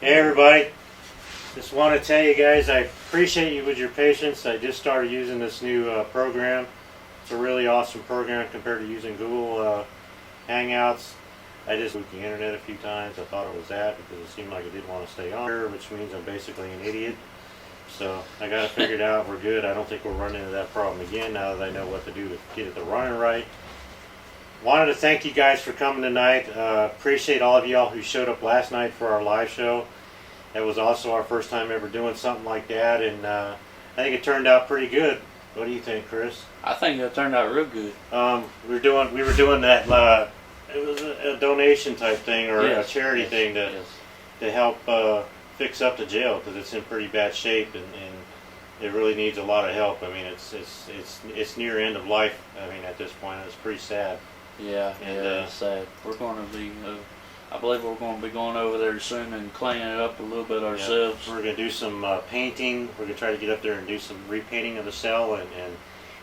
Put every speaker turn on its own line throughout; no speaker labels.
Hey everybody, just want to tell you guys I appreciate you with your patience. I just started using this new program. It's a really awesome program compared to using Google Hangouts. I just looked the internet a few times. I thought it was that because it seemed like it didn't want to stay on here, which means I'm basically an idiot. So I got it figured out. We're good. I don't think we'll run into that problem again now that I know what to do to get it to running right. Wanted to thank you guys for coming tonight. Appreciate all of y'all who showed up last night for our live show. That was also our first time ever doing something like that, and I think it turned out pretty good. What do you think, Chris?
I think it turned out real good.
We were doing that. It was a donation type thing or a charity thing to help fix up the jail because it's in pretty bad shape and it really needs a lot of help. I mean, it's near end of life. I mean, at this point, it's pretty sad.
Yeah, and it's sad. We're going to be. I believe we're going to be going over there soon and cleaning it up a little bit ourselves.
Yeah, we're going to do some painting. We're going to try to get up there and do some repainting of the cell and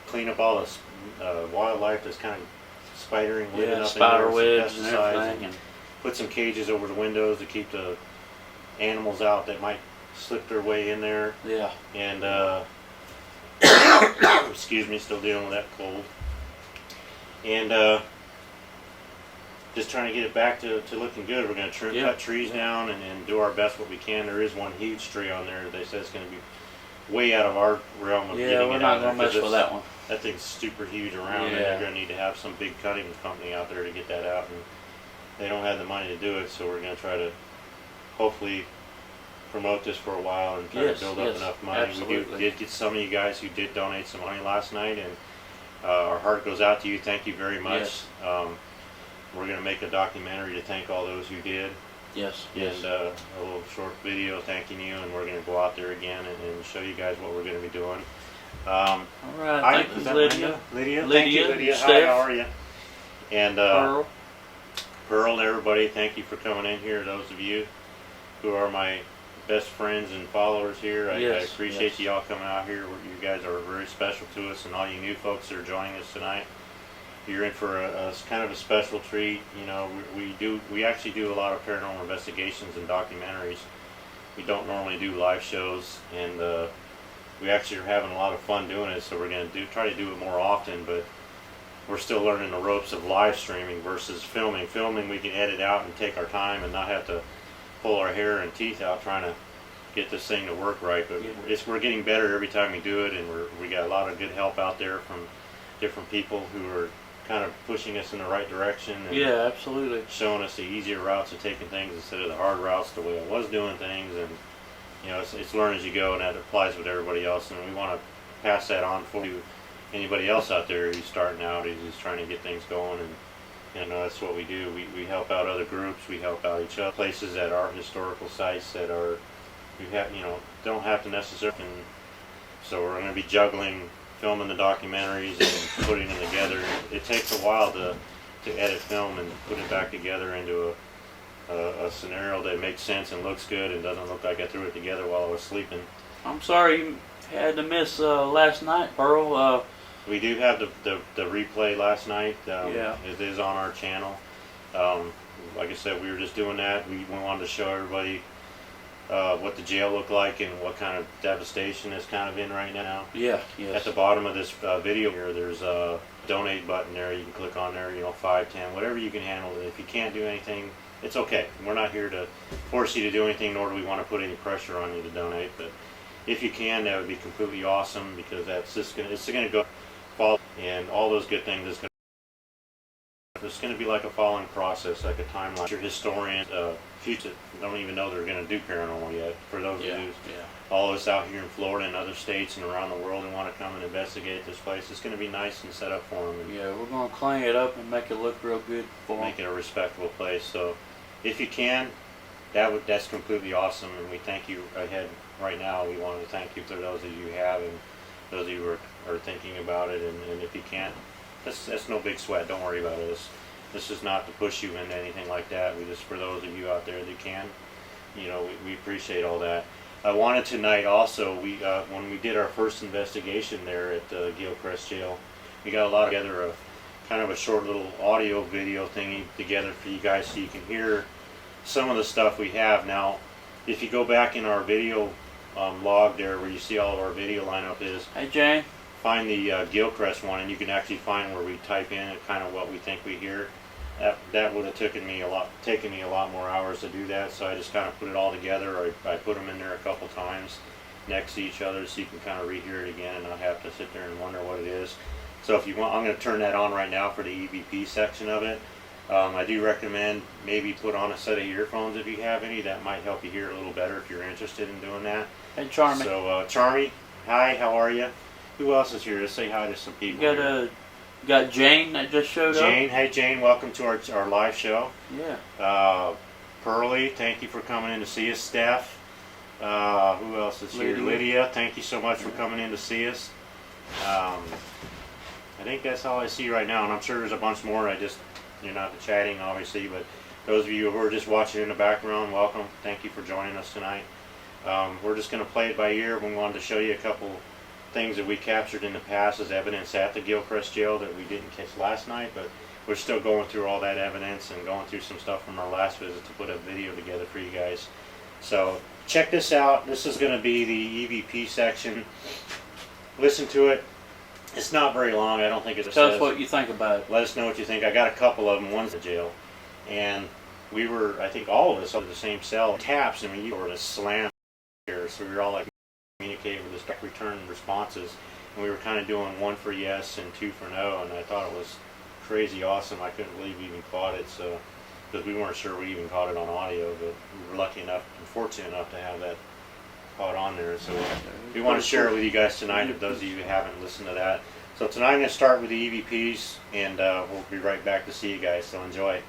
clean up all the wildlife that's kind of spidering, living up
spider
in there,
webs and everything.
And put some cages over the windows to keep the animals out that might slip their way in there.
Yeah.
And, excuse me, still dealing with that cold. And, just trying to get it back to looking good. We're going to cut trees down and do our best what we can. There is one huge tree on there. They said it's going to be way out of our realm of getting it out.
Yeah, we're not going to mess with that one.
That thing's super huge around, and they're going to need to have some big cutting company out there to get that out. And they don't have the money to do it, so we're going to try to hopefully promote this for a while and try to build up enough money.
Absolutely.
We did get some of you guys who did donate some money last night, and our heart goes out to you. Thank you very much.
Yes.
We're going to make a documentary to thank all those who did.
Yes.
And a little short video thanking you, and we're going to go out there again and show you guys what we're going to be doing.
All right. Thank you, Lydia.
Lydia. Thank you, Lydia. Hi, how are you? And Pearl and everybody, thank you for coming in here. Those of you who are my best friends and followers here, I appreciate you all coming out here. You guys are very special to us, and all you new folks that are joining us tonight. You're in for a kind of a special treat. You know, we actually do a lot of paranormal investigations and documentaries. We don't normally do live shows, and we actually are having a lot of fun doing it. So we're going to try to do it more often, but we're still learning the ropes of live streaming versus filming. Filming, we can edit out and take our time and not have to pull our hair and teeth out trying to get this thing to work right. But we're getting better every time we do it, and we got a lot of good help out there from different people who are kind of pushing us in the right direction and
absolutely
showing us the easier routes of taking things instead of the hard routes the way I was doing things. And you know, it's learn as you go, and that applies with everybody else, and we want to pass that on for you, anybody else out there who's starting out, who's trying to get things going. And you know, that's what we do. We help out other groups, we help out each other, places that are historical sites that are don't have to necessarily. And so we're going to be juggling filming the documentaries and putting them together. It takes a while to edit film and put it back together into a scenario that makes sense and looks good and doesn't look like I threw it together while I was sleeping.
I'm sorry you had to miss last night, Pearl.
We do have the replay last night. It is on our channel. Like I said, we were just doing that. We wanted to show everybody what the jail looked like and what kind of devastation it's kind of in right now. At the bottom of this video here, there's a donate button there. You can click on there, 5, 10, whatever you can handle. If you can't do anything, it's okay. We're not here to force you to do anything, nor do we want to put any pressure on you to donate. But if you can, that would be completely awesome, because it's going to go fall, and all those good things it's going to be like a following process, like a timeline. Your historians, future don't even know they're going to do paranormal yet. For those who do, all of us out here in Florida and other states and around the world and want to come and investigate this place, it's going to be nice and set up for them. And
we're going to clean it up and make it look real good for them.
Make it a respectable place. So, if you can, that's completely awesome, and we thank you ahead right now. We want to thank you for those of you who have, and those of you who are thinking about it. And if you can't, that's no big sweat. Don't worry about it. This is not to push you into anything like that. We just, for those of you out there that can, we appreciate all that. I wanted tonight also, when we did our first investigation there at Gilchrist Jail, we got a lot together, kind of a short little audio video thingy together for you guys so you can hear some of the stuff we have. Now, if you go back in our video log there where you see all of our video lineup is,
hey Jane,
find the Gilchrist one, and you can actually find where we type in kind of what we think we hear. That would have taken me a lot more hours to do that, so I just kind of put it all together, or I put them in there a couple times next to each other so you can kind of rehear it again and not have to sit there and wonder what it is. So if you want, I'm going to turn that on right now for the EVP section of it. I do recommend maybe put on a set of earphones if you have any. That might help you hear a little better if you're interested in doing that.
Hey Charmy.
So Charmy, hi, how are you? Who else is here? Let's say hi to some people.
Got Jane that just showed up.
Jane, hey Jane, welcome to our live show.
Yeah.
Pearly, thank you for coming in to see us. Steph, who else is here? Lydia, thank you so much for coming in to see us. I think that's all I see right now, and I'm sure there's a bunch more. You're not chatting, obviously, but those of you who are just watching in the background, welcome. Thank you for joining us tonight. We're just going to play it by ear. We wanted to show you a couple things that we captured in the past as evidence at the Gilchrist Jail that we didn't catch last night, but we're still going through all that evidence and going through some stuff from our last visit to put a video together for you guys. So check this out. This is going to be the EVP section. Listen to it. It's not very long. I don't think it says.
Tell us what you think about it.
Let us know what you think. I got a couple of them. One's at jail, and we were, I think, all of us under the same cell. Taps, I mean, you were to slam here, so we were all like communicating with this return responses, and we were kind of doing 1 for yes and 2 for no, and I thought it was crazy awesome. I couldn't believe we even caught it, so because we weren't sure we even caught it on audio, but we were lucky enough and fortunate enough to have that caught on there. So we want to share it with you guys tonight, if those of you who haven't listened to that. So tonight I'm going to start with the EVPs, and we'll be right back to see you guys, so enjoy.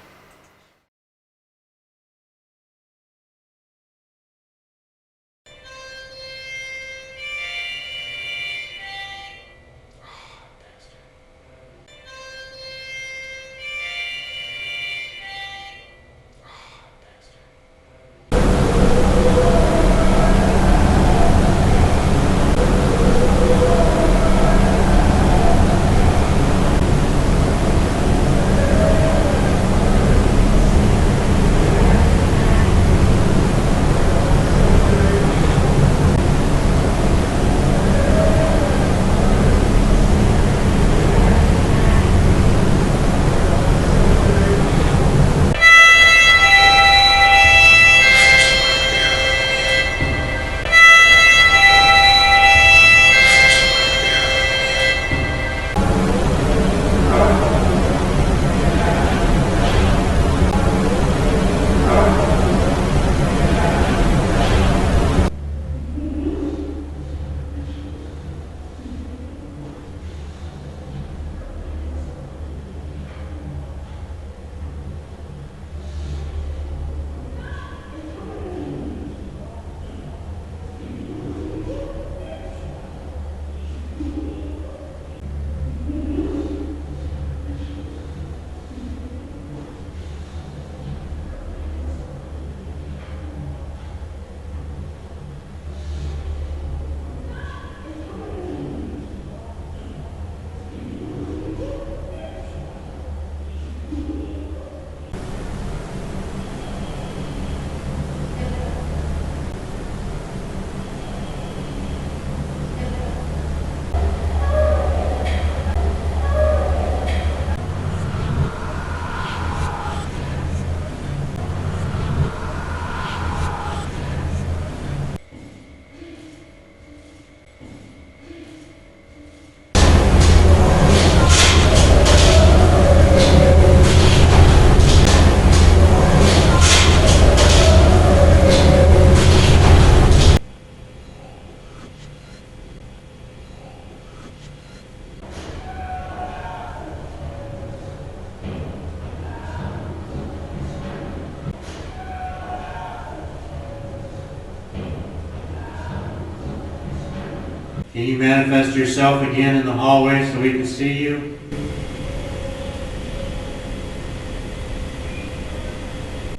Can you manifest yourself again in the hallway so we can see you?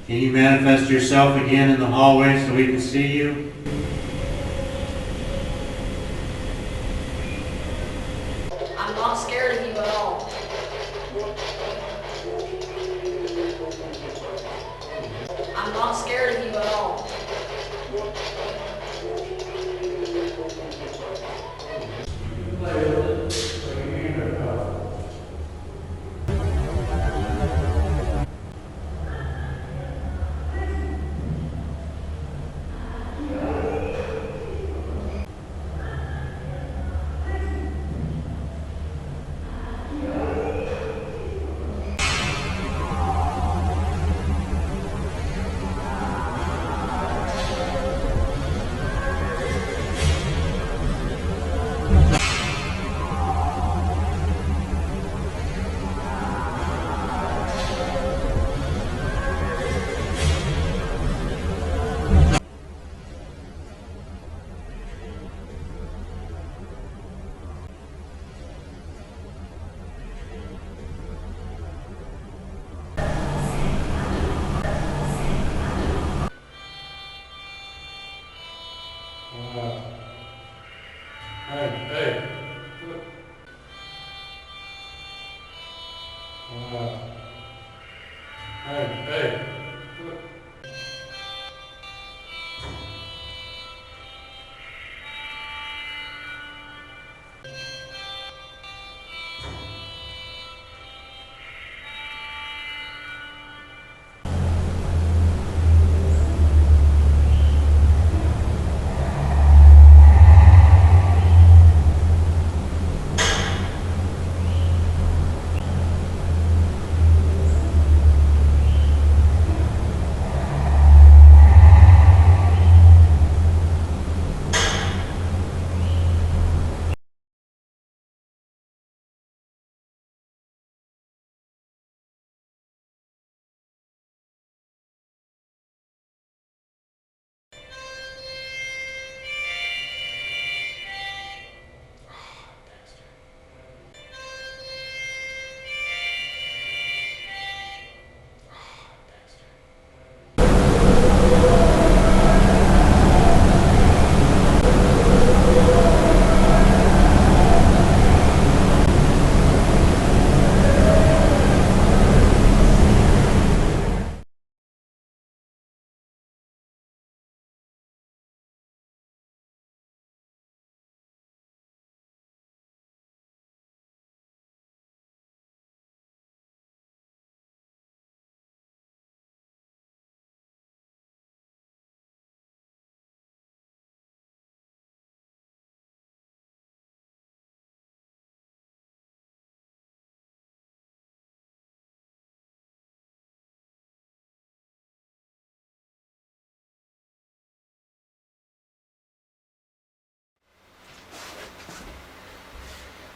Can you manifest yourself again in the hallway so we can see you?
I'm not scared of you at all. I'm not scared of you at all.
Hey. Hey.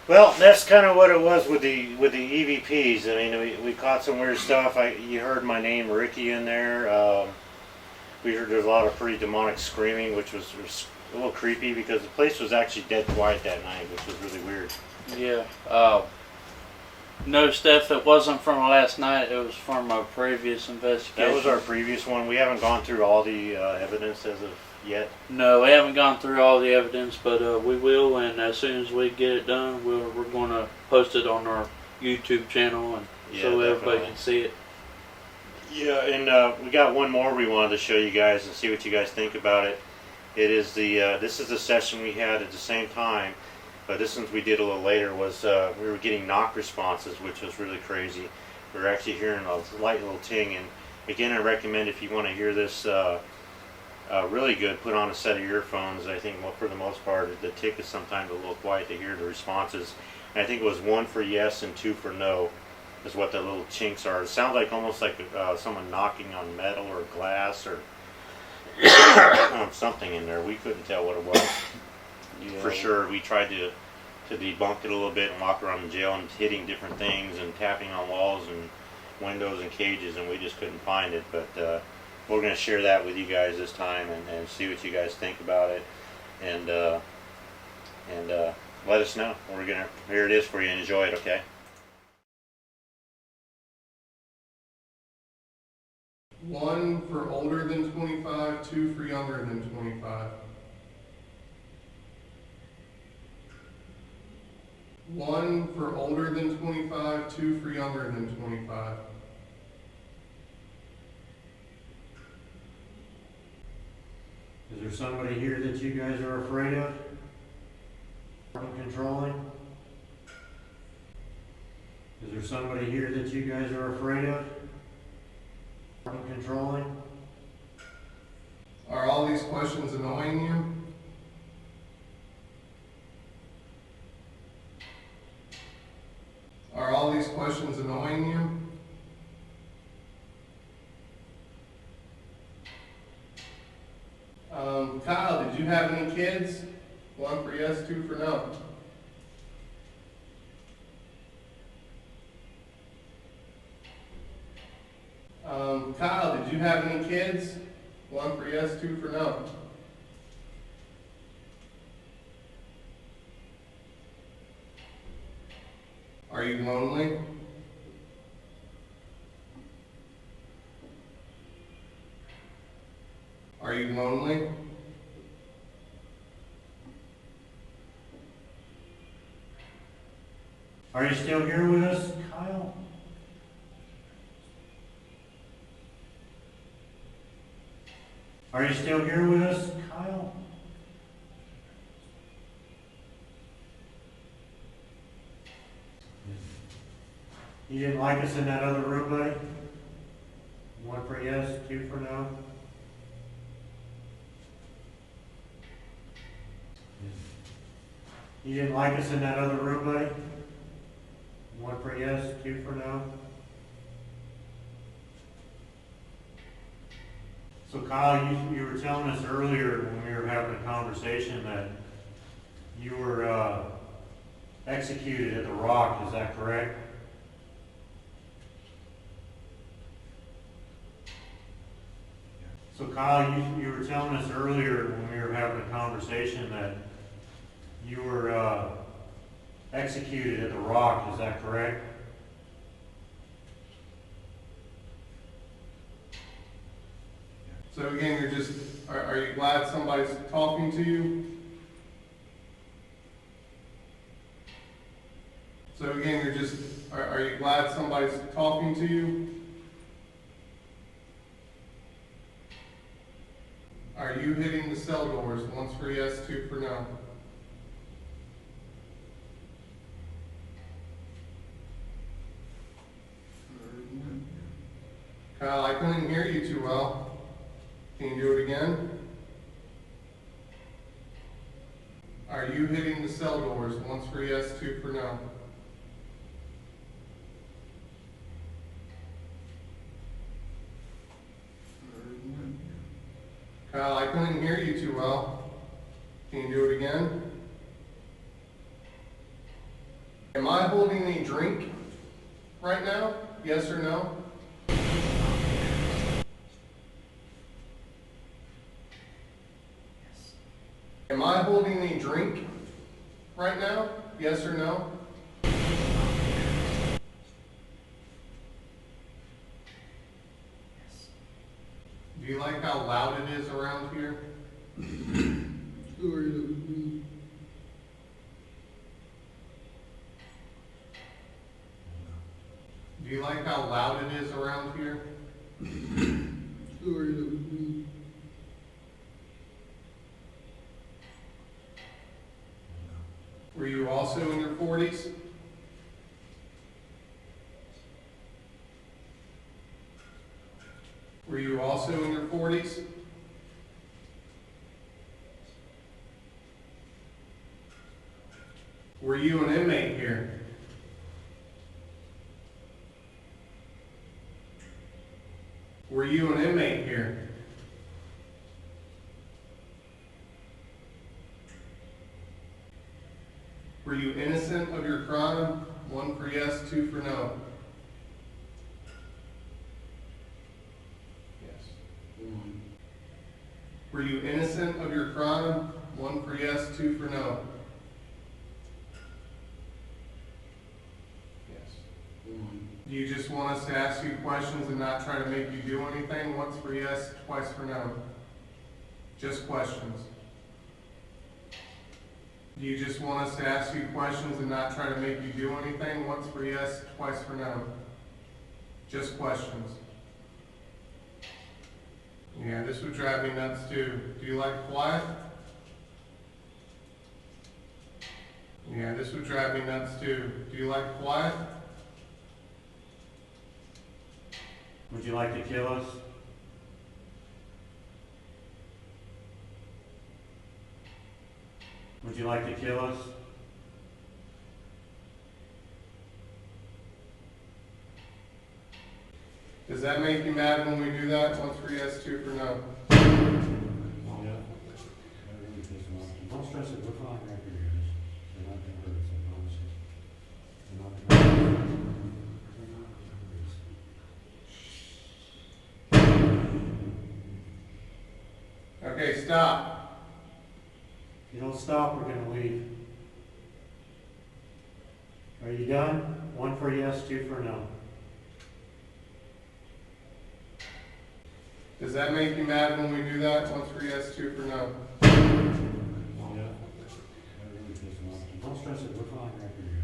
Well, that's kind of what it was with the EVPs. I mean, we caught some weird stuff. You heard my name, Ricky, in there. We heard there's a lot of pretty demonic screaming, which was a little creepy because the place was actually dead quiet that night, which was really weird.
Yeah. No stuff that wasn't from last night. It was from our previous investigation.
That was our previous one. We haven't gone through all the evidence as of yet.
No, we haven't gone through all the evidence, but we will, and as soon as we get it done, we're going to post it on our YouTube channel, and so everybody can see it.
Yeah, and we got one more we wanted to show you guys and see what you guys think about it. It is this is the session we had at the same time, but this one we did a little later. Was we were getting knock responses, which was really crazy. We were actually hearing a light little ting, and again, I recommend if you want to hear this really good, put on a set of earphones. I think for the most part, the tick is sometimes a little quiet to hear the responses. And I think it was 1 for yes and 2 for no. Is what the little chinks are. It sounds like almost like someone knocking on metal or glass or something in there. We couldn't tell what it was. Yeah. For sure, we tried to debunk it a little bit and walk around the jail and hitting different things and tapping on walls and windows and cages, and we just couldn't find it. But we're going to share that with you guys this time and see what you guys think about it, and let us know. Here it is for you. Enjoy it, okay?
1 for older than 25, 2 for younger than 25. 1 for older than 25, 2 for younger than 25.
Is there somebody here that you guys are afraid of? Controlling? Is there somebody here that you guys are afraid of? Controlling?
Are all these questions annoying you? Are all these questions annoying you? Kyle, did you have any kids? 1 for yes, 2 for no. Kyle, did you have any kids? 1 for yes, 2 for no. Are you lonely? Are you lonely?
Are you still here with us, Kyle? Are you still here with us, Kyle? You didn't like us in that other room, buddy? 1 for yes, 2 for no? You didn't like us in that other room, buddy? 1 for yes, 2 for no? So Kyle, you were telling us earlier when we were having a conversation that you were executed at the Rock, is that correct? So Kyle, you were telling us earlier when we were having a conversation that you were executed at the Rock, is that correct?
So again, you're just, are you glad somebody's talking to you? So again, you're just, are you glad somebody's talking to you? Are you hitting the cell doors? 1's for yes, 2 for no. Kyle, I couldn't hear you too well. Can you do it again? Are you hitting the cell doors? 1's for yes, 2 for no. Kyle, I couldn't hear you too well. Can you do it again? Am I holding a drink right now? Yes or no? Am I holding a drink right now? Yes or no? Do you like how loud it is around here? Do you like how loud it is around here? Were you also in your 40s? Were you also in your 40s? Were you an inmate here? Were you an inmate here? Were you innocent of your crime? 1 for yes, 2 for no. Yes. Were you innocent of your crime? 1 for yes, 2 for no. Yes. Do you just want us to ask you questions and not try to make you do anything? 1's for yes, twice for no. Just questions. Do you just want us to ask you questions and not try to make you do anything? 1's for yes, twice for no. Just questions. Yeah, this would drive me nuts too. Do you like quiet? Yeah, this would drive me nuts too. Do you like quiet?
Would you like to kill us? Would you like to kill us?
Does that make you mad when we do that? 1's for yes, 2 for no.
Don't stress it, we're fine right here. They're not gonna hurt us, I promise you. They're not gonna hurt us.
Okay, stop.
If you don't stop, we're gonna leave. Are you done? 1 for yes, 2 for no.
Does that make you mad when we do that? 1's for yes, 2 for no.
Don't stress it, we're fine right here.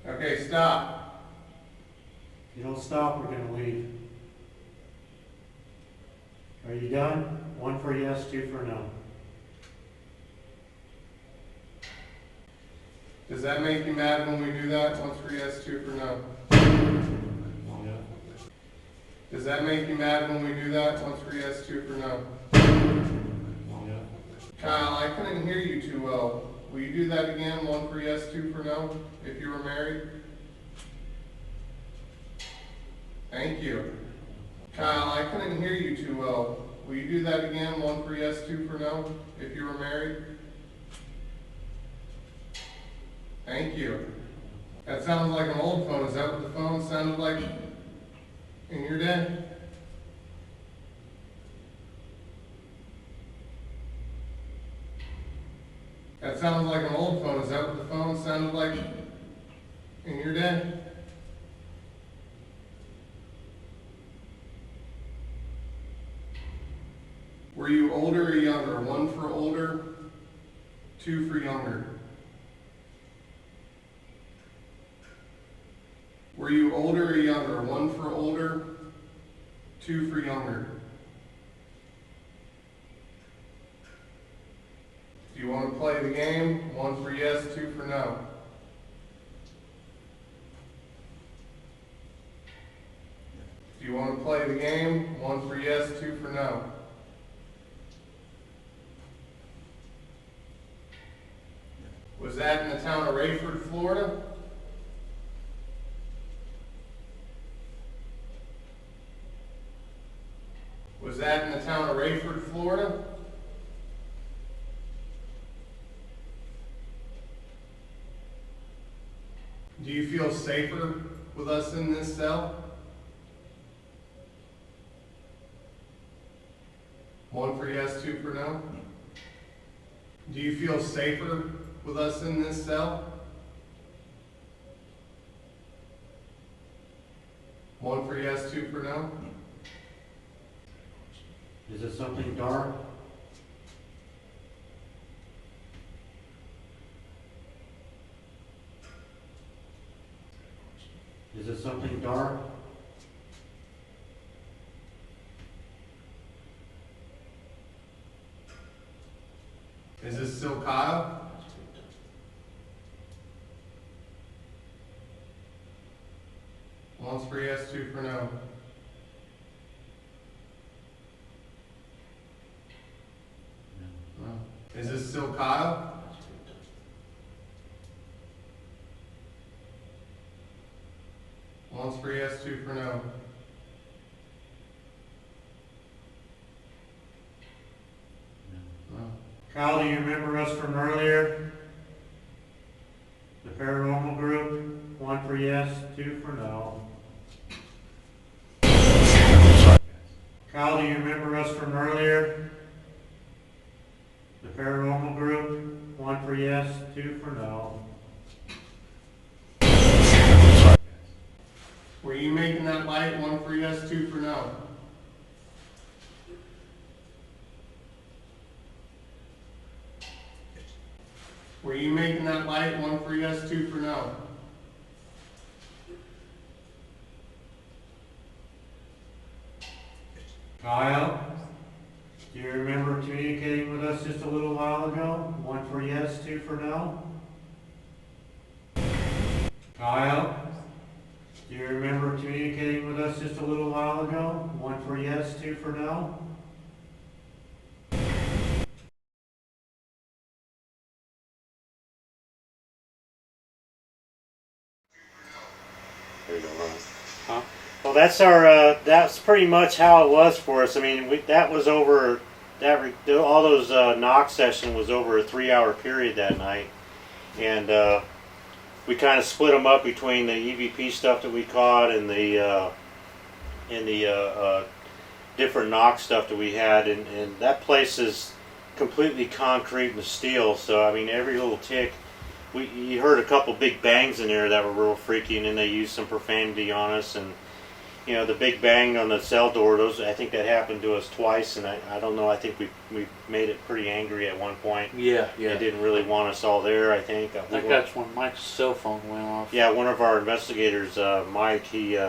Okay, stop.
If you don't stop, we're gonna leave. Are you done? 1 for yes, 2 for no.
Does that make you mad when we do that? 1 for yes, 2 for no. Does that make you mad when we do that? 1 for yes, 2 for no. Kyle, I couldn't hear you too well. Will you do that again? 1 for yes, 2 for no, if you were married? Thank you. Kyle, I couldn't hear you too well. Will you do that again? 1 for yes, 2 for no, if you were married? Thank you. That sounds like an old phone. Is that what the phone sounded like in your day? That sounds like an old phone. Is that what the phone sounded like in your day? Were you older or younger? 1 for older, 2 for younger. Were you older or younger? 1 for older, 2 for younger. Do you want to play the game? 1 for yes, 2 for no. Do you want to play the game? 1 for yes, 2 for no. Was that in the town of Rayford, Florida? Was that in the town of Rayford, Florida? Do you feel safer with us in this cell? 1 for yes, 2 for no. Do you feel safer with us in this cell? 1 for yes, 2 for no.
Is it something dark? Is it something dark?
Is this still Kyle? One's for yes, 2 for no. No. Is this still Kyle? One's for yes, 2 for no. No.
Kyle, do you remember us from earlier? The paranormal group? 1 for yes, 2 for no. Kyle, do you remember us from earlier? The paranormal group? 1 for yes, 2 for no.
Were you making that light? 1 for yes, 2 for no. Were you making that light? 1 for yes, 2 for no.
Kyle, do you remember communicating with us just a little while ago? 1 for yes, 2 for no. Kyle, do you remember communicating with us just a little while ago? 1 for yes, 2 for no.
There you go, Ron.
Huh?
Well, that's pretty much how it was for us. I mean, that was over, all those knock session was over a 3-hour period that night. And we kind of split them up between the EVP stuff that we caught and the different knock stuff that we had. And that place is completely concrete and steel. So, I mean, every little tick, you heard a couple big bangs in there that were real freaky, and then they used some profanity on us. And you know, the big bang on the cell door, those, I think that happened to us twice, and I don't know, I think we made it pretty angry at one point.
Yeah.
They didn't really want us all there, I think.
I think that's when Mike's cell phone went off.
Yeah, one of our investigators, Mike, he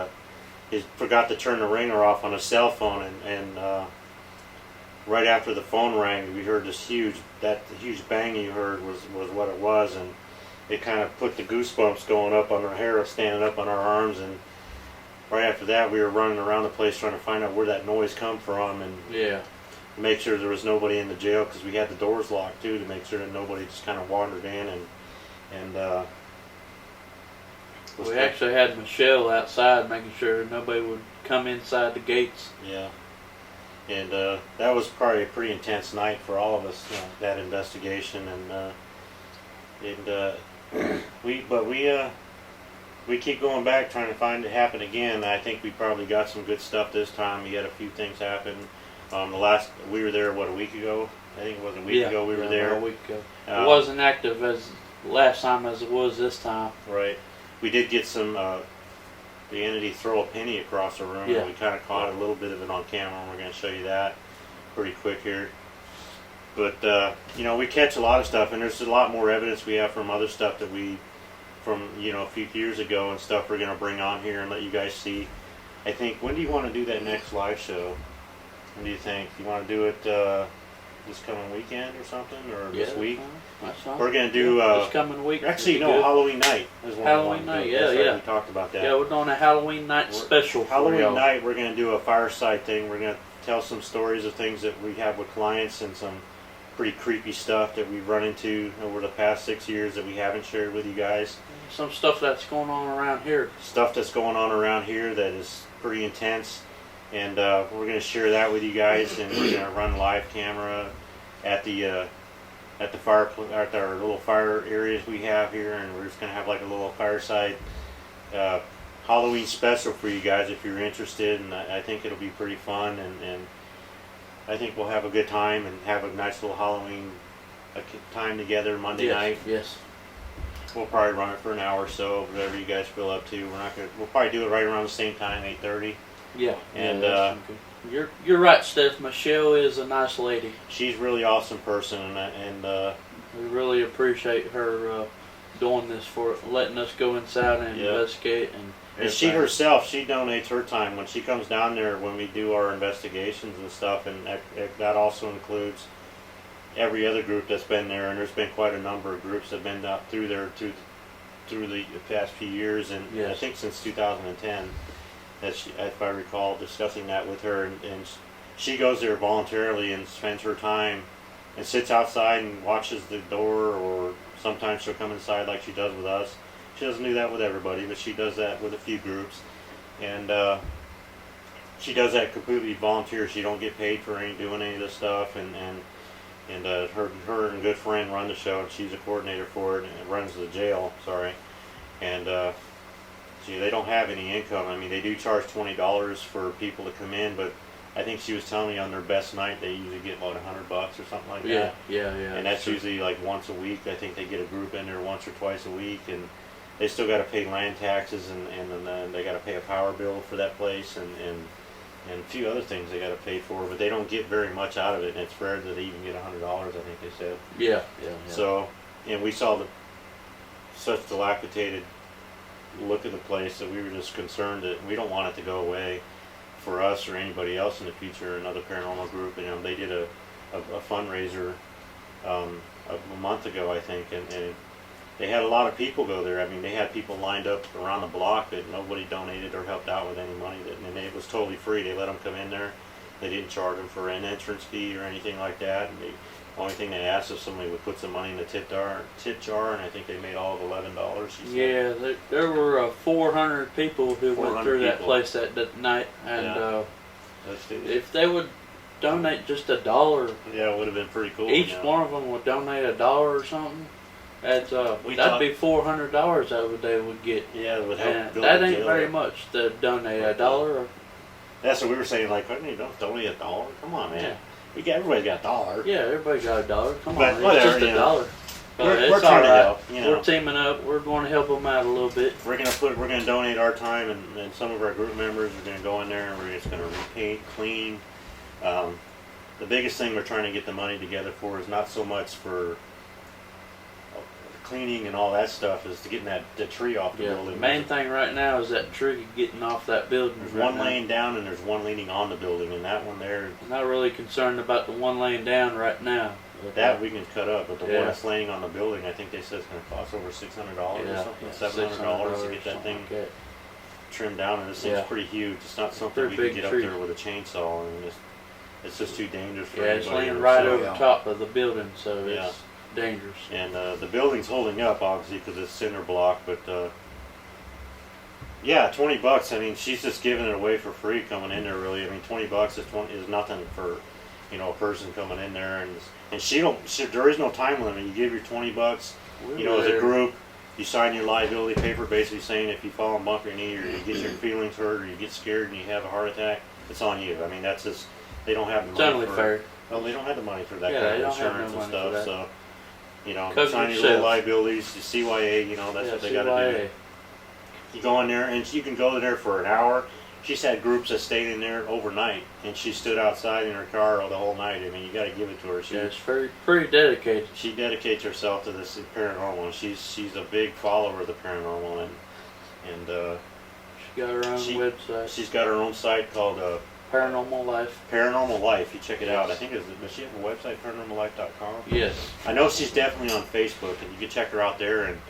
forgot to turn the ringer off on a cell phone, and right after the phone rang, we heard this huge bang you heard was what it was, and it kind of put the goosebumps going up on our hair, standing up on our arms, and right after that, we were running around the place trying to find out where that noise come from, and make sure there was nobody in the jail, because we had the doors locked too, to make sure that nobody just kind of wandered in, and
we actually had Michelle outside making sure nobody would come inside the gates.
Yeah, and that was probably a pretty intense night for all of us, that investigation, and we keep going back trying to find it happen again. I think we probably got some good stuff this time. We had a few things happen. We were there, a week ago? I think it was a week ago we were there.
A week ago. It wasn't active as last time as it was this time.
Right. We did get some, the entity throw a penny across the room, and we kind of caught a little bit of it on camera, and we're going to show you that pretty quick here. But, you know, we catch a lot of stuff, and there's a lot more evidence we have from other stuff that from, you know, a few years ago and stuff we're going to bring on here and let you guys see. I think, when do you want to do that next live show? When do you think? You want to do it this coming weekend or something, or this week?
That's fine.
We're going to do...
this coming week.
Actually, no, Halloween night is when
Halloween night,
we talked about that.
Yeah, we're doing a Halloween night special for
Halloween
y'all.
night, we're going to do a fireside thing. We're going to tell some stories of things that we have with clients and some pretty creepy stuff that we've run into over the past 6 years that we haven't shared with you guys.
Some stuff that's going on around here.
Stuff that's going on around here that is pretty intense, and we're going to share that with you guys, and we're going to run live camera at our little fire areas we have here, and we're just going to have like a little fireside Halloween special for you guys if you're interested, and I think it'll be pretty fun, and I think we'll have a good time and have a nice little Halloween time together Monday night.
Yes.
We'll probably run it for an hour or so, whatever you guys feel up to. We'll probably do it right around the same time, 8:30.
Yeah.
And
you're right, Steph. Michelle is a nice lady.
She's a really awesome person, and
we really appreciate her doing this for letting us go inside and investigate.
And she herself, she donates her time when she comes down there when we do our investigations and stuff, and that also includes every other group that's been there, and there's been quite a number of groups that have been out through there through the past few years, and I think since 2010, that she, if I recall discussing that with her, and she goes there voluntarily and spends her time and sits outside and watches the door, or sometimes she'll come inside like she does with us. She doesn't do that with everybody, but she does that with a few groups, and she does that completely volunteer. She don't get paid for doing any of this stuff, and her and good friend run the show, and she's a coordinator for it, and runs the jail. Sorry, and they don't have any income. I mean, they do charge $20 for people to come in, but I think she was telling me on their best night they usually get about $100 or something like that.
Yeah.
And that's usually like once a week. I think they get a group in there once or twice a week, and they still got to pay land taxes, and then they got to pay a power bill for that place, and a few other things they got to pay for, but they don't get very much out of it, and it's rare that they even get $100, I think they said.
Yeah.
So, and we saw such dilapidated look at the place that we were just concerned that we don't want it to go away for us or anybody else in the future, another paranormal group. And they did a fundraiser a month ago, I think, and they had a lot of people go there. I mean, they had people lined up around the block that nobody donated or helped out with any money. And it was totally free. They let them come in there. They didn't charge them for an entrance fee or anything like that. And the only thing they asked if somebody would put some money in the tip jar, and I think they made all of $11.
Yeah, there were 400 people who went through that place that night, and if they would donate just $1,
it would have been pretty cool.
Each one of them would donate $1 or something. That'd be $400 that they would get.
Yeah, it would help.
That ain't very much to donate $1.
That's what we were saying. Like, you don't donate $1. Come on, man. Everybody's got $1.
Yeah, everybody got $1. Come
but
on,
whatever,
it's just $1.
we're trying to help. You know,
we're teaming up. We're going to help them out a little bit.
We're gonna donate our time, and some of our group members are gonna go in there, and we're just gonna repaint, clean. The biggest thing we're trying to get the money together for is not so much for cleaning and all that stuff, is to getting the tree off the building.
The main thing right now is that tree getting off that building.
There's one laying down and there's one leaning on the building, and that one there.
I'm not really concerned about the one laying down right now.
That we can cut up, but the one that's laying on the building, I think they said it's going to cost over $600 or something, $700 to get that thing trimmed down, and this thing's pretty huge. It's not something we can get up there with a chainsaw, and it's just too dangerous for anybody.
It's laying right over top of the building, so it's dangerous.
And the building's holding up, obviously, because it's cinder block, but yeah, $20. I mean, she's just giving it away for free coming in there, really. I mean, $20 is nothing for, you know, a person coming in there, and there is no time limit. You give your $20, you know, as a group, you sign your liability paper, basically saying if you fall and bump your knee, or you get your feelings hurt, or you get scared and you have a heart attack, it's on you. I mean, that's just, they don't have the money
totally fair.
Well, they don't have the money for that
Yeah,
kind
they
of
don't have
insurance
no
and
money for
stuff.
that.
So, you know,
Cover
sign your
yourself.
little liabilities, your CYA, you know, that's what they got to do. You go in there, and you can go in there for an hour. She's had groups that stayed in there overnight, and she stood outside in her car the whole night. I mean, you got to give it to her.
It's pretty dedicated.
She dedicates herself to this paranormal, and she's a big follower of the paranormal, and
she got her own website.
She's got her own site called
Paranormal Life.
Paranormal Life. You check it out. I think does she have a website, paranormallife.com?
Yes.
I know she's definitely on Facebook, and you can check her out there, and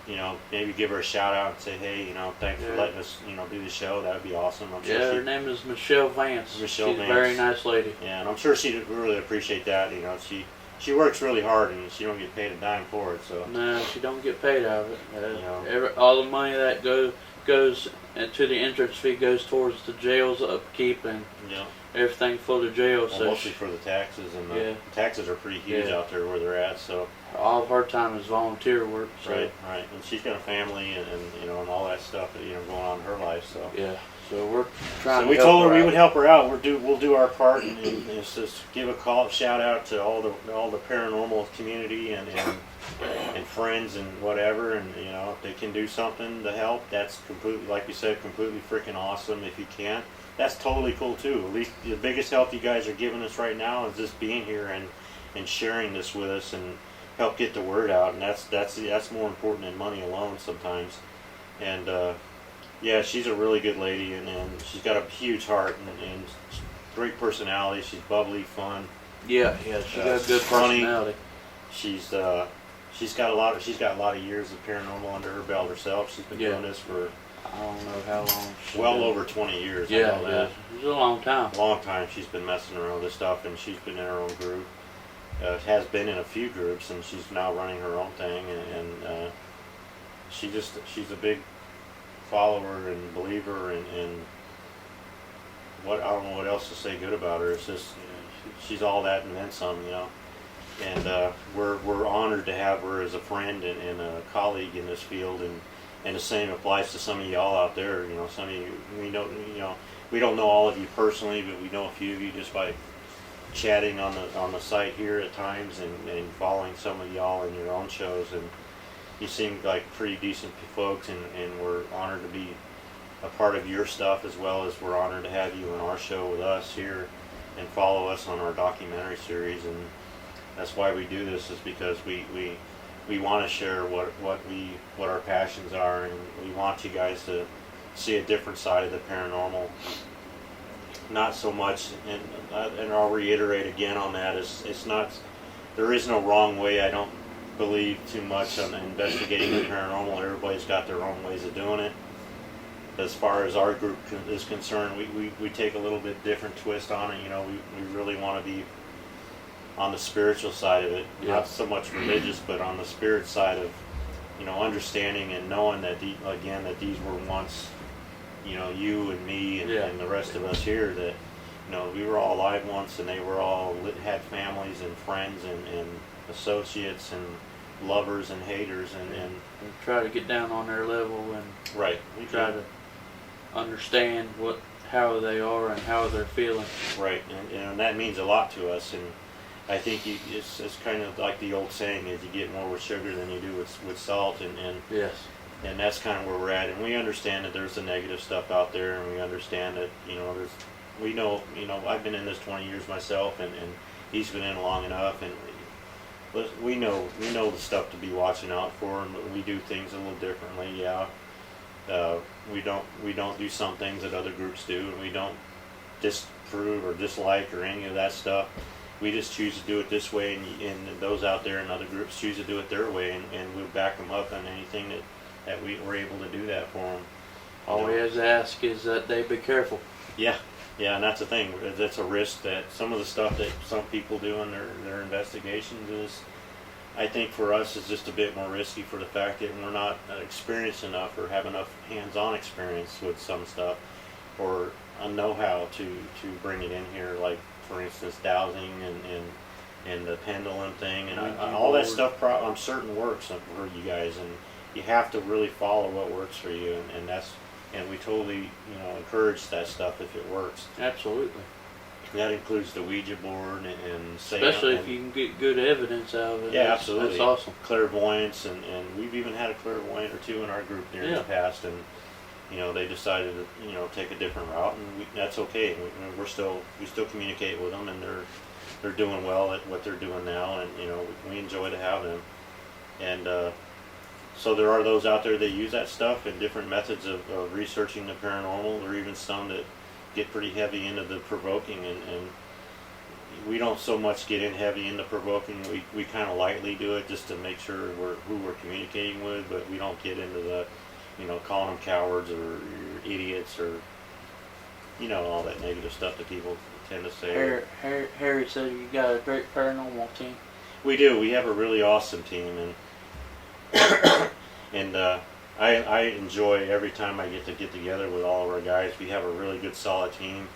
you know, maybe give her a shout out and say, hey, you know, thanks for letting us, you know, do the show. That would be awesome. I'm sure
her name is Michelle Vance. She's
Vance.
a very nice lady.
Yeah, and I'm sure she'd really appreciate that. You know, she works really hard, and she don't get paid a dime for it. So
no, she don't get paid out of it.
You know.
All the money that goes to the entrance fee goes towards the jail's upkeep and everything for the jail.
Well, mostly for the taxes, and the taxes are pretty huge out there where they're at. So
all of her time is volunteer work. So.
Right. And she's got a family and you know, and all that stuff that, you know, going on in her life. So
so we're trying.
So we told her we would help her out. We'll do our part, and it's just give a shout out to all the paranormal community and friends and whatever, and you know, if they can do something to help, that's completely, like you said, completely freaking awesome. If you can't, that's totally cool too. At least the biggest help you guys are giving us right now is just being here and sharing this with us and help get the word out, and that's more important than money alone sometimes. And yeah, she's a really good lady, and she's got a huge heart and great personality. She's bubbly, fun.
Yeah, she's got a good personality.
She's got a lot of years of paranormal under her belt herself. She's been doing this for
I don't know how long.
Well over 20 years.
Yeah,
I know that.
It's a long time.
Long time she's been messing around with this stuff, and she's been in her own group. Has been in a few groups, and she's now running her own thing, and she's a big follower and believer, and what, I don't know what else to say good about her. It's just, you know, she's all that and then some, you know. And we're honored to have her as a friend and a colleague in this field, and the same applies to some of y'all out there. You know, some of you, we don't know all of you personally, but we know a few of you just by chatting on the site here at times, and following some of y'all in your own shows, and you seem like pretty decent folks, and we're honored to be a part of your stuff, as well as we're honored to have you in our show with us here and follow us on our documentary series. And that's why we do this, is because we want to share what our passions are, and we want you guys to see a different side of the paranormal. Not so much, and I'll reiterate again on that, it's not, there is no wrong way. I don't believe too much on investigating the paranormal. Everybody's got their own ways of doing it. As far as our group is concerned, we take a little bit different twist on it. You know, we really want to be on the spiritual side of it, not so much religious, but on the spirit side of, you know, understanding and knowing that these were once, you know, you and me and the rest of us here, that, you know, we were all alive once, and they were all had families and friends and associates and lovers and haters, and
we try to get down on their level, and
we
try to understand how they are and how they're feeling.
Right, and that means a lot to us, and I think it's kind of like the old saying is you get more with sugar than you do with salt, and
Yes.
and that's kind of where we're at. And we understand that there's the negative stuff out there, and we understand that we know I've been in this 20 years myself, and he's been in long enough, and we know the stuff to be watching out for, and we do things a little differently. Yeah, we don't do some things that other groups do, and we don't disprove or dislike or any of that stuff. We just choose to do it this way, and those out there in other groups choose to do it their way, and we'll back them up on anything that we're able to do that for them.
All we have to ask is that they be careful.
Yeah, and that's the thing. That's a risk that some of the stuff that some people do in their investigations is, I think for us, is just a bit more risky for the fact that we're not experienced enough or have enough hands-on experience with some stuff, or a know-how to bring it in here, like for instance dowsing and the pendulum thing and all that stuff. I'm certain works for you guys, and you have to really follow what works for you, and we totally encourage that stuff if it works.
Absolutely.
That includes the Ouija board and
especially if you can get good evidence out of it.
Yeah, absolutely.
That's awesome.
Clairvoyance, and we've even had a clairvoyant or two in our group there in the past, and they decided to take a different route, and that's okay. We still communicate with them, and they're doing well at what they're doing now, and we enjoy to have them. And so there are those out there that use that stuff and different methods of researching the paranormal. There are even some that get pretty heavy into the provoking, and we don't so much get in heavy into provoking. We kind of lightly do it just to make sure who we're communicating with, but we don't get into the calling them cowards or idiots or all that negative stuff that people tend to say.
Harry said you got a great paranormal team.
We do. We have a really awesome team, and I enjoy every time I get together with all of our guys. We have a really good, solid team.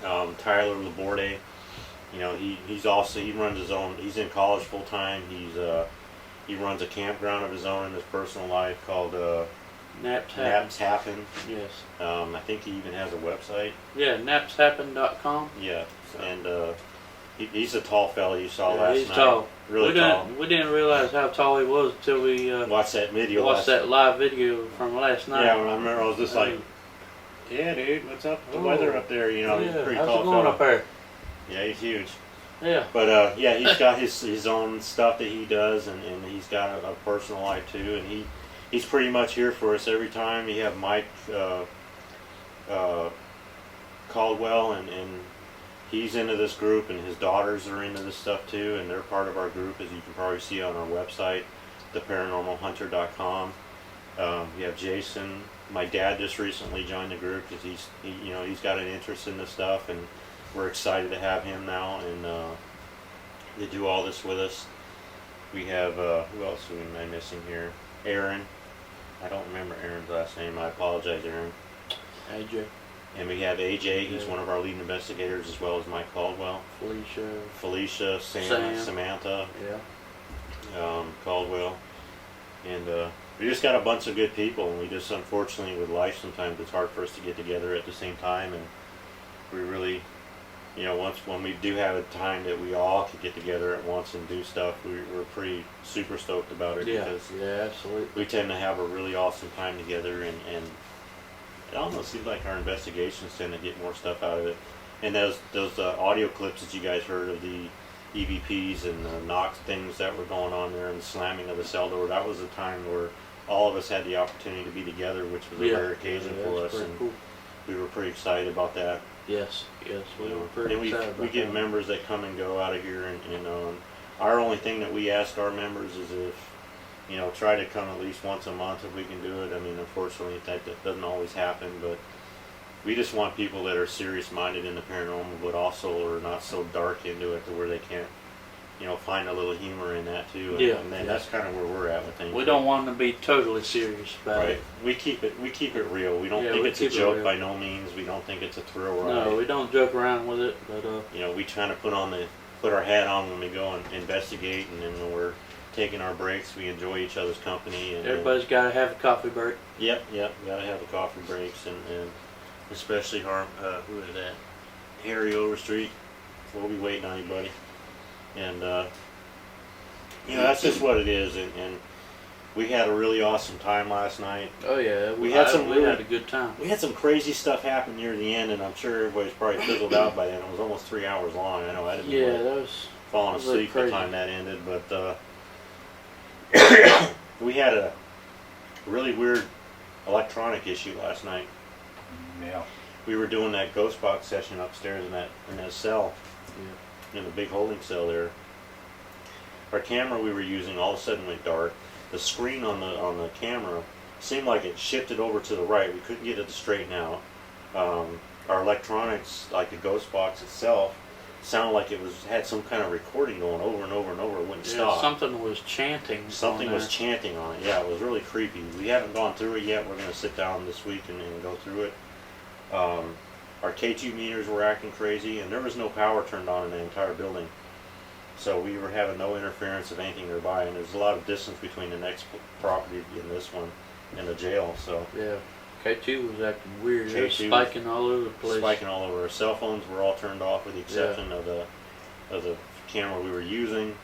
Tyler Laborde, he runs his own. He's in college full time. He runs a campground of his own in his personal life called Naps Happen.
Yes.
I think he even has a website.
Yeah, napshappen.com.
Yeah, and he's a tall fella you saw last night.
He's tall.
Really tall.
We didn't realize how tall he was until we
watched that video.
Watched that live video from last night.
Yeah, I remember I was just like, yeah, dude, what's up? The weather up there, he's a pretty
how's
tall
it going
fella.
up there?
Yeah, he's huge.
Yeah.
But he's got his own stuff that he does, and he's got a personal life too, and he's pretty much here for us every time. We have Mike Caldwell, and he's into this group, and his daughters are into this stuff too, and they're part of our group, as you can probably see on our website, theparanormalhunter.com. We have Jason. My dad just recently joined the group because he's got an interest in this stuff, and we're excited to have him now, and to do all this with us. We have who else am I missing here? Aaron. I don't remember Aaron's last name. I apologize, Aaron.
AJ.
And we have AJ. He's one of our lead investigators, as well as Mike Caldwell. Felicia, Samantha.
Yeah.
Caldwell, and we just got a bunch of good people, and we just, unfortunately, with life, sometimes it's hard for us to get together at the same time, and we really, when we do have a time that we all could get together at once and do stuff, we're pretty super stoked about it. Because
absolutely.
we tend to have a really awesome time together, and it almost seems like our investigations tend to get more stuff out of it. And those audio clips that you guys heard of the EVPs and the knock things that were going on there and the slamming of the cell door, that was a time where all of us had the opportunity to be together, which was a rare occasion for us, and
cool.
We were pretty excited about that.
Yes, we were pretty excited about
we get
that.
members that come and go out of here, and our only thing that we ask our members is if, try to come at least once a month if we can do it. I mean, unfortunately, that doesn't always happen, but we just want people that are serious-minded in the paranormal, but also are not so dark into it to where they can't, find a little humor in that too. And that's kind of where we're at with things.
We don't want to be totally serious about it.
We keep it real. We don't think it's a joke by no means. We don't think it's a thrill ride.
No, we don't joke around with it, but
we try to put our hat on when we go and investigate, and then when we're taking our breaks, we enjoy each other's company. And
everybody's got to have a coffee break.
Yep, got to have the coffee breaks, and especially who is that? Harry Overstreet. We'll be waiting on you, buddy. And that's just what it is. And we had a really awesome time last night.
Oh yeah,
we had
a good time.
We had some crazy stuff happen near the end, and I'm sure everybody's probably fizzled out by then. It was almost 3 hours long. I know I didn't.
Yeah, that was
falling asleep by the time that ended, but we had a really weird electronic issue last night.
Yeah.
We were doing that ghost box session upstairs in that cell, in the big holding cell there. Our camera we were using all of a sudden went dark. The screen on the camera seemed like it shifted over to the right. We couldn't get it to straighten out. Our electronics, like the ghost box itself, sounded like it had some kind of recording going over and over and over. It wouldn't stop.
Something was chanting.
Something was chanting on it. Yeah, it was really creepy. We haven't gone through it yet. We're going to sit down this week and go through it. Our K2 meters were acting crazy, and there was no power turned on in the entire building. So we were having no interference of anything nearby, and there's a lot of distance between the next property and this one and the jail. So
yeah, K2 was acting weird. It was
K2
spiking all over the place.
Spiking all over. Our cell phones were all turned off with the exception of the camera we were using,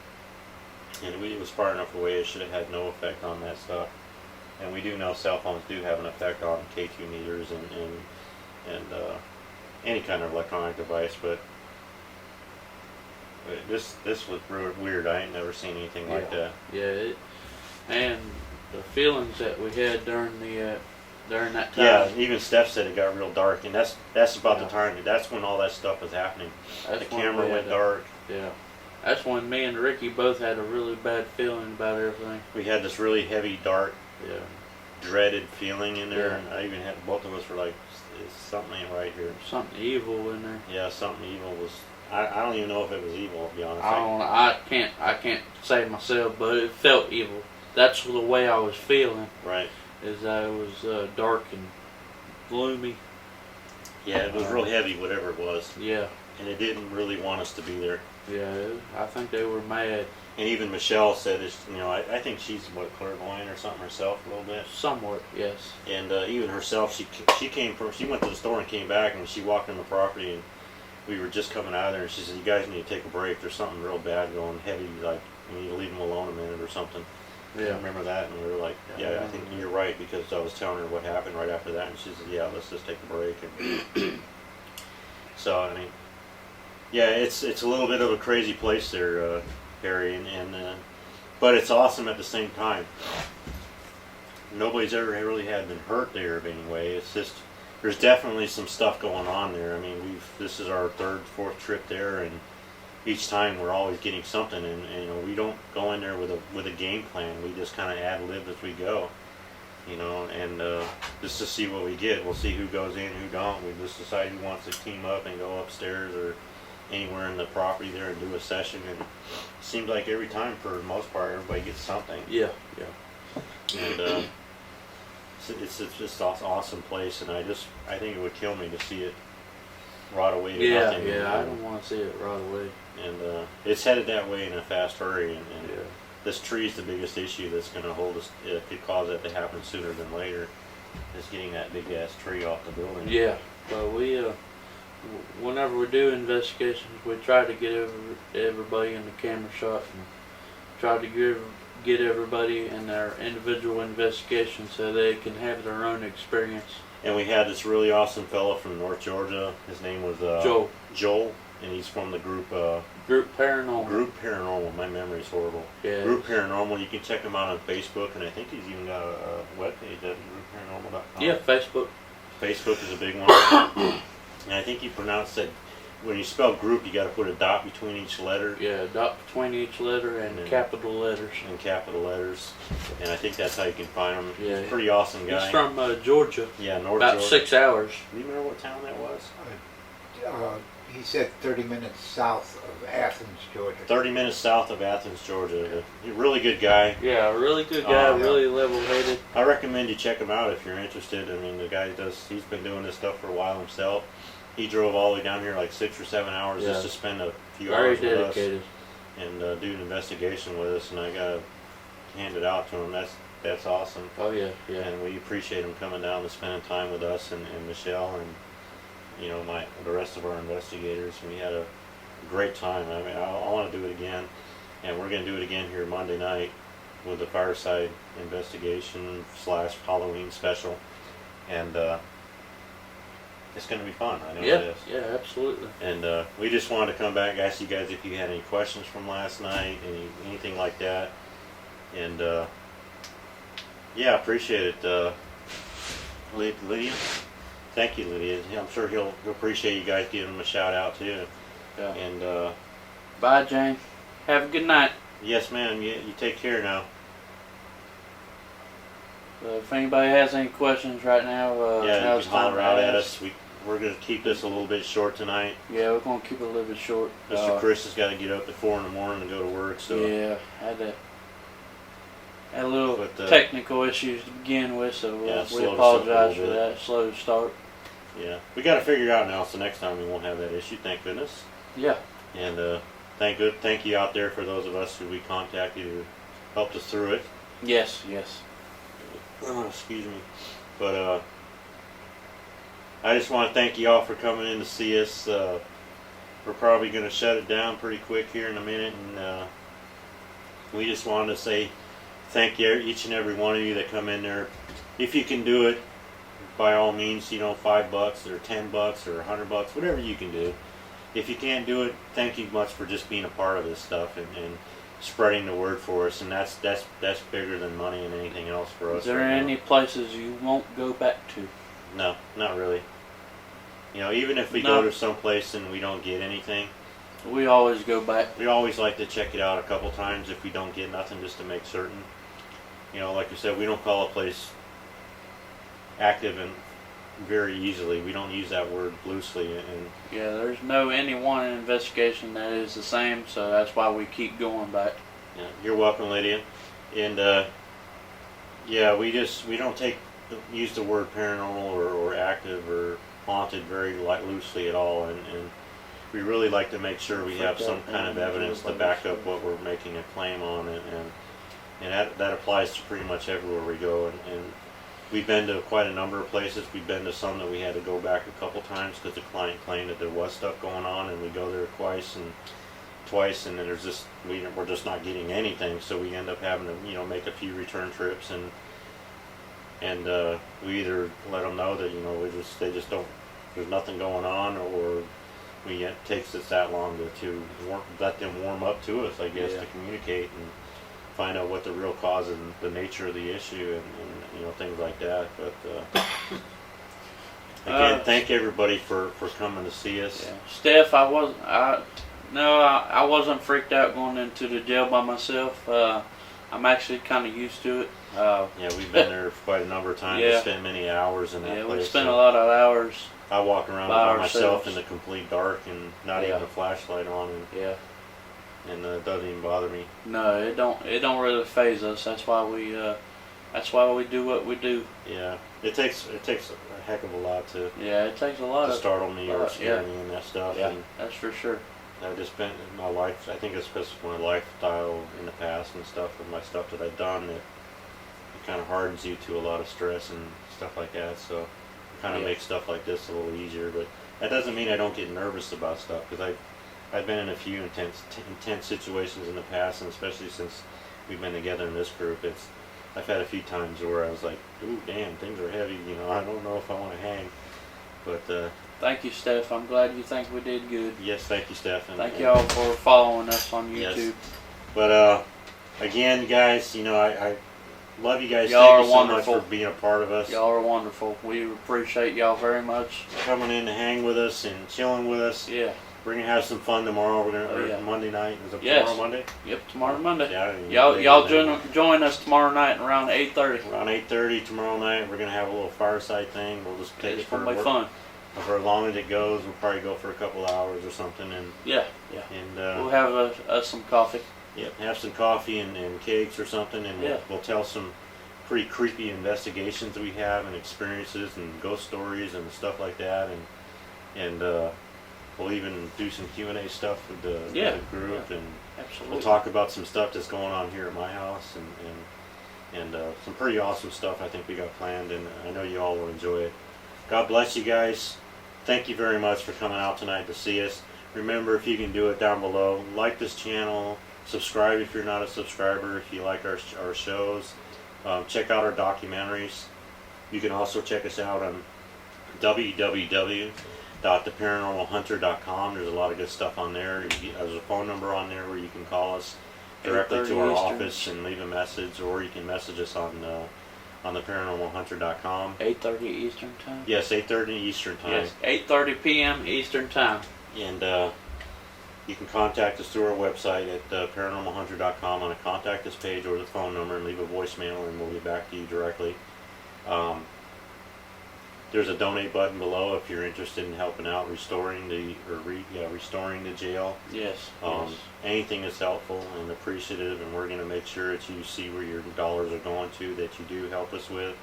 and it was far enough away it should have had no effect on that stuff. And we do know cell phones do have an effect on K2 meters and any kind of electronic device, but this was weird. I ain't never seen anything like that.
Yeah, and the feelings that we had during that time.
Yeah, even Steph said it got real dark, and that's about the time. That's when all that stuff was happening. The camera went dark.
Yeah, that's when me and Ricky both had a really bad feeling about everything.
We had this really heavy, dark,
yeah,
dreaded feeling in there,
Yeah.
and I even had both of us were like, something ain't right here.
Something evil in there.
Yeah, something evil was. I don't even know if it was evil, to be honest.
I can't say myself, but it felt evil. That's the way I was feeling.
Right.
Is that it was dark and gloomy.
Yeah, it was real heavy, whatever it was.
Yeah.
And it didn't really want us to be there.
Yeah, I think they were mad.
And even Michelle said, I think she's clairvoyant or something herself a little bit.
Somewhat, yes.
And even herself, she went to the store and came back, and she walked on the property, and we were just coming out of there, and she said, "You guys need to take a break. There's something real bad going heavy. Like we need to leave them alone a minute or something."
Yeah.
I remember that, and we were like, "Yeah, I think you're right," because I was telling her what happened right after that, and she said, "Yeah, let's just take a break." And so I mean, yeah, it's a little bit of a crazy place there, Harry, but it's awesome at the same time. Nobody's ever really had been hurt there anyway. It's just there's definitely some stuff going on there. I mean, this is our third, fourth trip there, and each time we're always getting something. And we don't go in there with a game plan. We just kind of ad lib as we go, and just to see what we get. We'll see who goes in, who don't. We just decide who wants to team up and go upstairs or anywhere in the property there and do a session. And it seems like every time, for the most part, everybody gets something.
Yeah, yeah.
And it's just an awesome place, and I think it would kill me to see it rot away to nothing.
Yeah, I don't want to see it rot away.
And it's headed that way in a fast hurry, and
Yeah.
this tree is the biggest issue that's going to hold us. It could cause that to happen sooner than later. Is getting that big ass tree off the building.
Yeah, but we whenever we do investigations, we try to get everybody in the camera shot and try to get everybody in their individual investigation so they can have their own experience.
And we had this really awesome fellow from North Georgia. His name was Joel, and he's from the group
Group Paranormal.
Group Paranormal. My memory's horrible.
Yeah.
Group Paranormal. You can check him out on Facebook, and I think he's even got a webpage at groupparanormal.com.
Yeah, Facebook.
Facebook is a big one. And I think he pronounced that when you spell group, you got to put a dot between each letter.
Yeah, a dot between each letter and capital letters.
And capital letters. And I think that's how you can find him.
Yeah.
He's a pretty awesome guy.
He's from Georgia.
Yeah, North
About
Georgia.
6 hours.
Do you remember what town that was?
He said 30 minutes south of Athens, Georgia.
30 minutes south of Athens, Georgia. He's a really good guy.
Yeah, a really good guy, really level-headed.
I recommend you check him out if you're interested. I mean, the guy he's been doing this stuff for a while himself. He drove all the way down here like 6 or 7 hours just to spend a few hours with us and do an investigation with us, and I got to hand it out to him. That's awesome.
Oh, yeah, yeah.
And we appreciate him coming down and spending time with us and Michelle and the rest of our investigators. We had a great time. I mean, I want to do it again, and we're going to do it again here Monday night with the fireside investigation / Halloween special, and it's going to be fun. I know it is.
Yeah, absolutely.
And we just wanted to come back, ask you guys if you had any questions from last night, anything like that, and yeah, appreciate it, Lydia. Thank you, Lydia. I'm sure he'll appreciate you guys giving him a shout out too.
Yeah.
And
bye, Jane. Have a good night.
yes, ma'am. You take care now.
If anybody has any questions right now,
Yeah,
now's
you
the
can
time
holler
to
out at
ask.
us. We're going to keep this a little bit short tonight.
Yeah, we're gonna keep it a little bit short.
Mr. Chris has got to get up at 4 in the morning and go to work. So
Yeah, had a little
But,
technical issues to begin with, so
yeah,
we
slowed us up a
apologize for
little bit.
that. Slow start.
yeah, we got to figure it out now. So next time we won't have that issue. Thank goodness.
Yeah.
And thank you out there for those of us who we contacted who helped us through it.
Yes.
Excuse me. But I just want to thank you all for coming in to see us. We're probably going to shut it down pretty quick here in a minute, and we just wanted to say thank you, each and every one of you that come in there. If you can do it, by all means, $5 or $10 or $100, whatever you can do. If you can't do it, thank you much for just being a part of this stuff and spreading the word for us. And that's bigger than money and anything else for us.
Is there
right now.
any places you won't go back to?
No, not really. Even if we
No.
go to some place and we don't get anything,
We always go back.
we always like to check it out a couple times if we don't get nothing, just to make certain. Like you said, we don't call a place active and very easily. We don't use that word loosely, and
Yeah, there's no any one investigation that is the same, so that's why we keep going back.
yeah, you're welcome, Lydia. And yeah, we don't use the word paranormal or active or haunted very loosely at all, and we really like to make sure we have some kind of evidence to back up what we're making a claim on, and that applies to pretty much everywhere we go. And we've been to quite a number of places. We've been to some that we had to go back a couple times because the client claimed that there was stuff going on, and we go there twice, and then we're just not getting anything. So we end up having to make a few return trips, and we either let them know that they just don't, there's nothing going on, or it takes us that long to let them warm up to us, I guess,
Yeah.
to communicate and find out what the real cause and the nature of the issue, and things like that. But again, thank everybody for coming to see us.
Yeah. Steph, I wasn't freaked out going into the jail by myself. I'm actually kind of used to it.
Yeah, we've been there quite a number of times.
Yeah.
We spent many hours in that
Yeah,
place.
we spent a lot of hours.
I walk around
by
by myself
ourselves.
in the complete dark and not
Yeah.
even a flashlight on,
Yeah.
and it doesn't even bother me.
No, it don't really faze us. That's why we do what we do.
Yeah, it takes a heck of a lot to
Yeah, it takes a lot of
startle me or scare
yeah.
me and that stuff.
Yeah,
And
that's for sure.
I've just been in my life. I think it's because of my lifestyle in the past and stuff, and my stuff that I've done, that it kind of hardens you to a lot of stress and stuff like that. So it kind of
Yeah.
makes stuff like this a little easier. But that doesn't mean I don't get nervous about stuff, because I've been in a few intense situations in the past, and especially since we've been together in this group, I've had a few times where I was like, ooh, damn, things are heavy. I don't know if I want to hang. But
Thank you, Steph. I'm glad you think we did good.
yes, thank you, Steph.
Thank y'all for following us on
Yes.
YouTube.
But again, guys, I love you guys.
Y'all
Thank
are
you so
wonderful.
much for being a part of us,
Y'all are wonderful. We appreciate y'all very much.
coming in to hang with us and chilling with us.
Yeah.
We're gonna have some fun tomorrow.
Oh, yeah.
Monday night. Is it
Yes.
tomorrow Monday?
Yep. Tomorrow Monday.
Yeah, I didn't even know
Y'all
that.
join us tomorrow night around 8:30.
Around 8:30 tomorrow night. We're gonna have a little fireside thing. We'll just take it
It's
for
gonna be fun.
For as long as it goes. We'll probably go for a couple hours or something, and
Yeah. We'll have us some coffee.
have some coffee and cakes or something, and
Yeah.
we'll tell some pretty creepy investigations we have and experiences and ghost stories and stuff like that, and we'll even do some Q&A stuff with the group, and
Absolutely.
we'll talk about some stuff that's going on here at my house, and some pretty awesome stuff I think we got planned, and I know you all will enjoy it. God bless you guys. Thank you very much for coming out tonight to see us. remember, if you can do it, down below, like this channel, subscribe if you're not a subscriber, if you like our shows. Check out our documentaries. You can also check us out on www.theparanormalhunter.com. There's a lot of good stuff on there. There's a phone number on there where you can call us directly to our office and leave a message, or you can message us on the paranormalhunter.com.
8:30 Eastern time.
Yes, 8:30 Eastern time.
Yes, 8:30 p.m. Eastern time.
And you can contact us through our website at paranormalhunter.com on a contact us page, or the phone number, and leave a voicemail, and we'll get back to you directly. There's a donate button below if you're interested in helping out restoring the jail.
Yes.
Anything is helpful and appreciative, and we're going to make sure that you see where your dollars are going to, that you do help us with,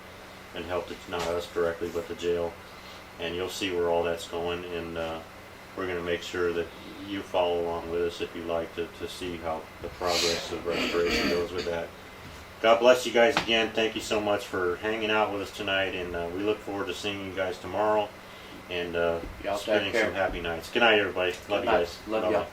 and help not us directly but the jail. And you'll see where all that's going, and we're going to make sure that you follow along with us if you like to see how the progress of restoration goes with that. God bless you guys again. Thank you so much for hanging out with us tonight, and we look forward to seeing you guys tomorrow and spending some happy nights. Good night, everybody. Love you guys.
Love y'all.